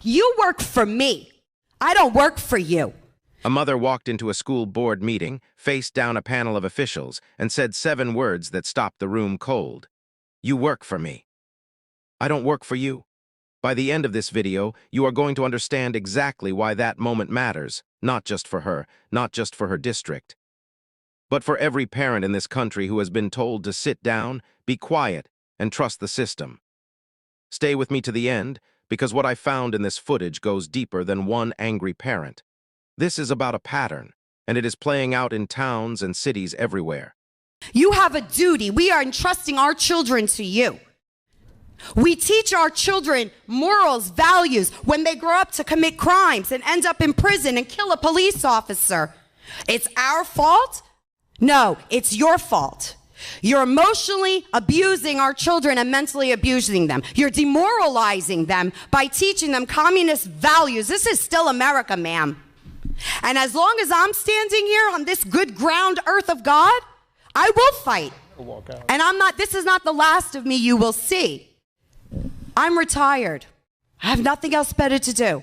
You work for me. I don't work for you. A mother walked into a school board meeting, faced down a panel of officials, and said 7 words that stopped the room cold. You work for me. I don't work for you. By the end of this video, you are going to understand exactly why that moment matters, not just for her, not just for her district, but for every parent in this country who has been told to sit down, be quiet, and trust the system. Stay with me to the end, because what I found in this footage goes deeper than one angry parent. This is about a pattern, and it is playing out in towns and cities everywhere. You have a duty. We are entrusting our children to you. We teach our children morals, values when they grow up to commit crimes and end up in prison and kill a police officer. It's our fault? No, it's your fault. You're emotionally abusing our children and mentally abusing them. You're demoralizing them by teaching them communist values. This is still America, ma'am. And as long as I'm standing here on this good ground earth of God, I will fight. And this is not the last of me you will see. I'm retired. I have nothing else better to do.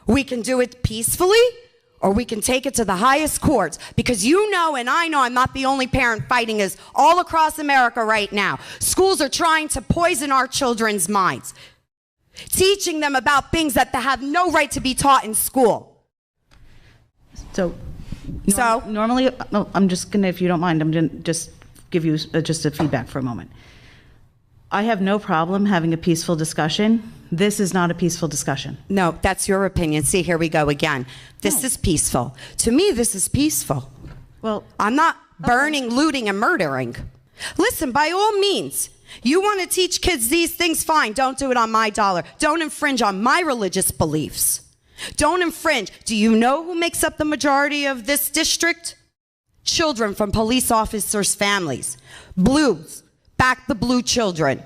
We can do it peacefully, or we can take it to the highest courts, because you know and I know I'm not the only parent fighting this all across America right now. Schools are trying to poison our children's minds, teaching them about things that they have no right to be taught in school. Normally, I'm just gonna, if you don't mind, I'm gonna just give you just a feedback for a moment. I have no problem having a peaceful discussion. This is not a peaceful discussion. No, that's your opinion. See, here we go again. This is peaceful. To me, this is peaceful. Well, I'm not burning, looting, and murdering. Listen, by all means, you want to teach kids these things, fine. Don't do it on my dollar. Don't infringe on my religious beliefs. Don't infringe. Do you know who makes up the majority of this district? Children from police officers' families. Blues. Back the blue children.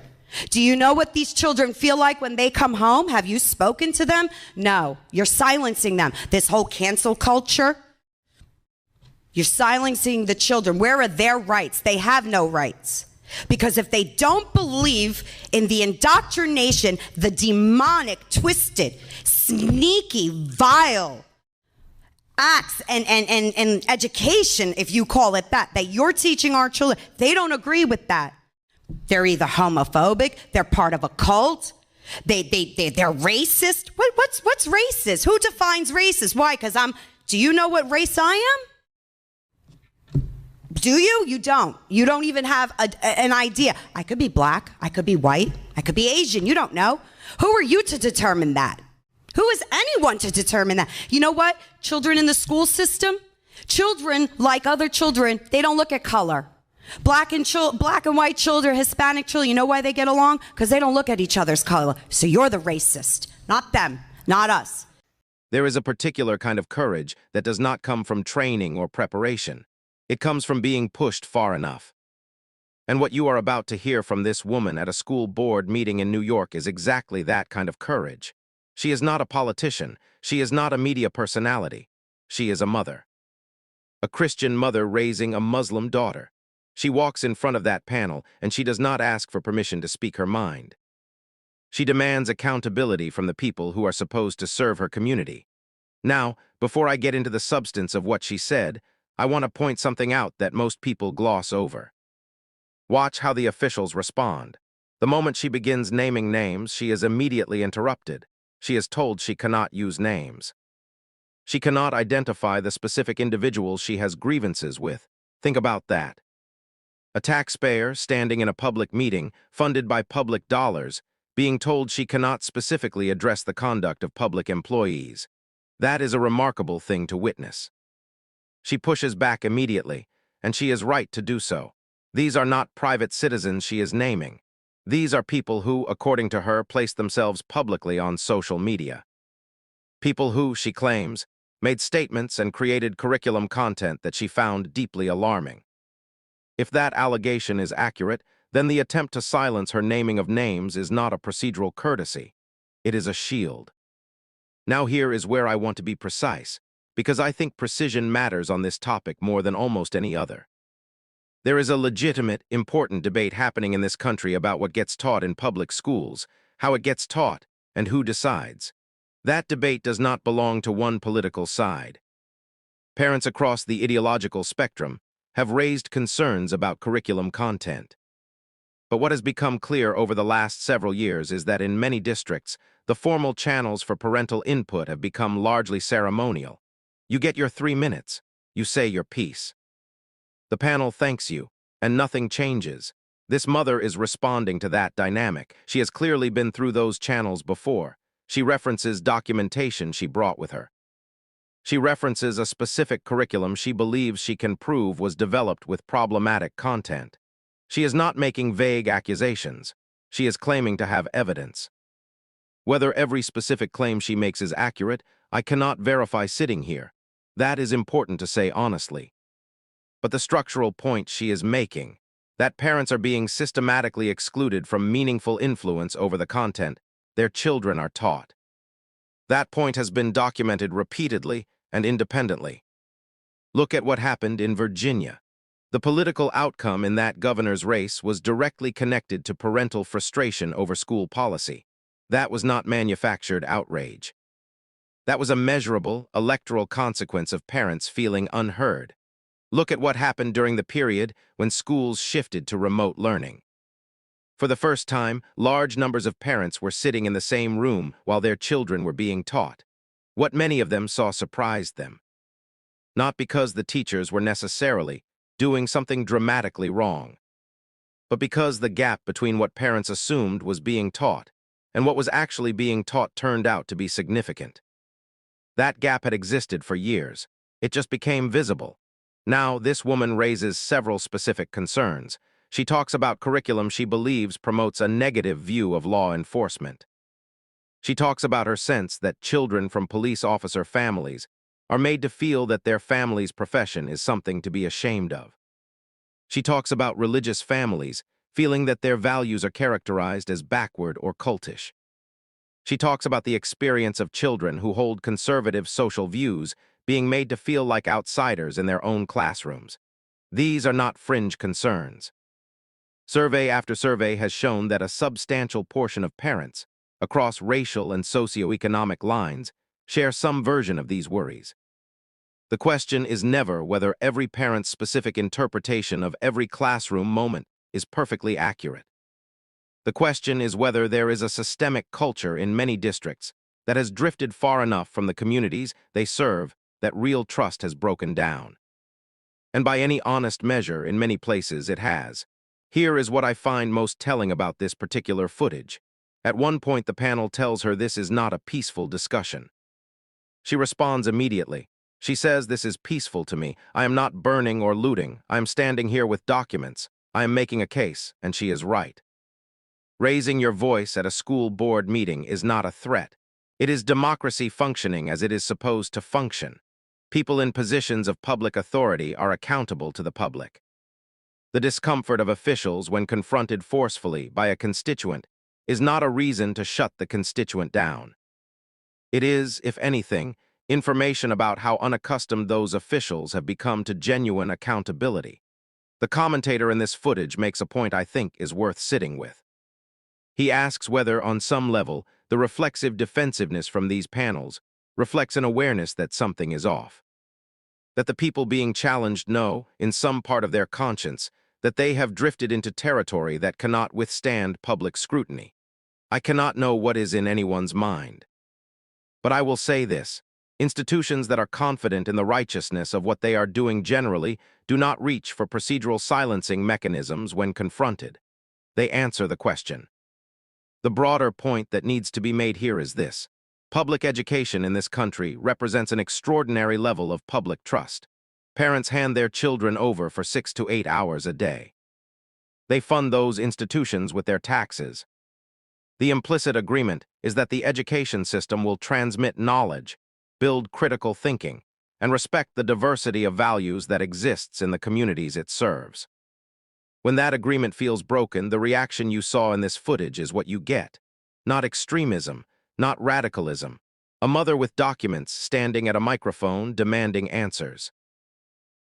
Do you know what these children feel like when they come home? Have you spoken to them? No, you're silencing them. This whole cancel culture, you're silencing the children. Where are their rights? They have no rights. Because if they don't believe in the indoctrination, the demonic, twisted, sneaky, vile acts and education, if you call it that you're teaching our children, they don't agree with that. They're either homophobic, they're part of a cult, they're racist. What's racist? Who defines racist? Why? Because do you know what race I am? Do you? You don't. You don't even have an idea. I could be black, I could be white, I could be Asian, you don't know. Who are you to determine that? Who is anyone to determine that? You know what? Children in the school system, children like other children, they don't look at color. Black and white children, Hispanic children, you know why they get along? Because they don't look at each other's color. So you're the racist, not them, not us. There is a particular kind of courage that does not come from training or preparation. It comes from being pushed far enough. And what you are about to hear from this woman at a school board meeting in New York is exactly that kind of courage. She is not a politician. She is not a media personality. She is a mother. A Christian mother raising a Muslim daughter. She walks in front of that panel, and she does not ask for permission to speak her mind. She demands accountability from the people who are supposed to serve her community. Now, before I get into the substance of what she said, I want to point something out that most people gloss over. Watch how the officials respond. The moment she begins naming names, she is immediately interrupted. She is told she cannot use names. She cannot identify the specific individuals she has grievances with. Think about that. A taxpayer standing in a public meeting, funded by public dollars, being told she cannot specifically address the conduct of public employees. That is a remarkable thing to witness. She pushes back immediately, and she is right to do so. These are not private citizens she is naming. These are people who, according to her, place themselves publicly on social media. People who, she claims, made statements and created curriculum content that she found deeply alarming. If that allegation is accurate, then the attempt to silence her naming of names is not a procedural courtesy. It is a shield. Now here is where I want to be precise, because I think precision matters on this topic more than almost any other. There is a legitimate, important debate happening in this country about what gets taught in public schools, how it gets taught, and who decides. That debate does not belong to one political side. Parents across the ideological spectrum have raised concerns about curriculum content. But what has become clear over the last several years is that in many districts, the formal channels for parental input have become largely ceremonial. You get your 3 minutes. You say your piece. The panel thanks you, and nothing changes. This mother is responding to that dynamic. She has clearly been through those channels before. She references documentation she brought with her. She references a specific curriculum she believes she can prove was developed with problematic content. She is not making vague accusations. She is claiming to have evidence. Whether every specific claim she makes is accurate, I cannot verify sitting here. That is important to say honestly. But the structural point she is making, that parents are being systematically excluded from meaningful influence over the content their children are taught. That point has been documented repeatedly and independently. Look at what happened in Virginia. The political outcome in that governor's race was directly connected to parental frustration over school policy. That was not manufactured outrage. That was a measurable, electoral consequence of parents feeling unheard. Look at what happened during the period when schools shifted to remote learning. For the first time, large numbers of parents were sitting in the same room while their children were being taught. What many of them saw surprised them. Not because the teachers were necessarily doing something dramatically wrong, but because the gap between what parents assumed was being taught and what was actually being taught turned out to be significant. That gap had existed for years. It just became visible. Now, this woman raises several specific concerns. She talks about curriculum she believes promotes a negative view of law enforcement. She talks about her sense that children from police officer families are made to feel that their family's profession is something to be ashamed of. She talks about religious families feeling that their values are characterized as backward or cultish. She talks about the experience of children who hold conservative social views being made to feel like outsiders in their own classrooms. These are not fringe concerns. Survey after survey has shown that a substantial portion of parents, across racial and socioeconomic lines, share some version of these worries. The question is never whether every parent's specific interpretation of every classroom moment is perfectly accurate. The question is whether there is a systemic culture in many districts that has drifted far enough from the communities they serve that real trust has broken down. And by any honest measure, in many places it has. Here is what I find most telling about this particular footage. At one point, the panel tells her this is not a peaceful discussion. She responds immediately. She says, "This is peaceful to me. I am not burning or looting. I am standing here with documents. I am making a case," and she is right. Raising your voice at a school board meeting is not a threat. It is democracy functioning as it is supposed to function. People in positions of public authority are accountable to the public. The discomfort of officials when confronted forcefully by a constituent is not a reason to shut the constituent down. It is, if anything, information about how unaccustomed those officials have become to genuine accountability. The commentator in this footage makes a point I think is worth sitting with. He asks whether, on some level, the reflexive defensiveness from these panels reflects an awareness that something is off. That the people being challenged know, in some part of their conscience, that they have drifted into territory that cannot withstand public scrutiny. I cannot know what is in anyone's mind. But I will say this: institutions that are confident in the righteousness of what they are doing generally do not reach for procedural silencing mechanisms when confronted. They answer the question. The broader point that needs to be made here is this: public education in this country represents an extraordinary level of public trust. Parents hand their children over for 6 to 8 hours a day. They fund those institutions with their taxes. The implicit agreement is that the education system will transmit knowledge, build critical thinking, and respect the diversity of values that exists in the communities it serves. When that agreement feels broken, the reaction you saw in this footage is what you get. Not extremism, not radicalism. A mother with documents standing at a microphone demanding answers.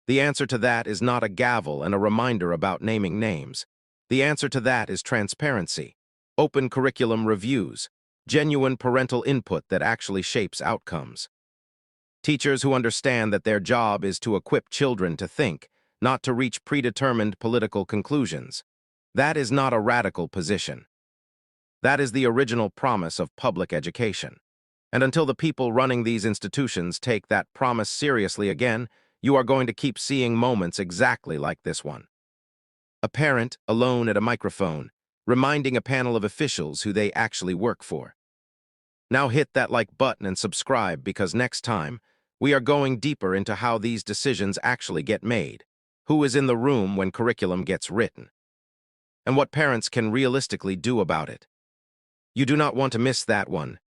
The answer to that is not a gavel and a reminder about naming names. The answer to that is transparency, open curriculum reviews, genuine parental input that actually shapes outcomes. Teachers who understand that their job is to equip children to think, not to reach predetermined political conclusions. That is not a radical position. That is the original promise of public education. And until the people running these institutions take that promise seriously again, you are going to keep seeing moments exactly like this one. A parent alone at a microphone, reminding a panel of officials who they actually work for. Now hit that like button and subscribe, because next time, we are going deeper into how these decisions actually get made, who is in the room when curriculum gets written, and what parents can realistically do about it. You do not want to miss that one.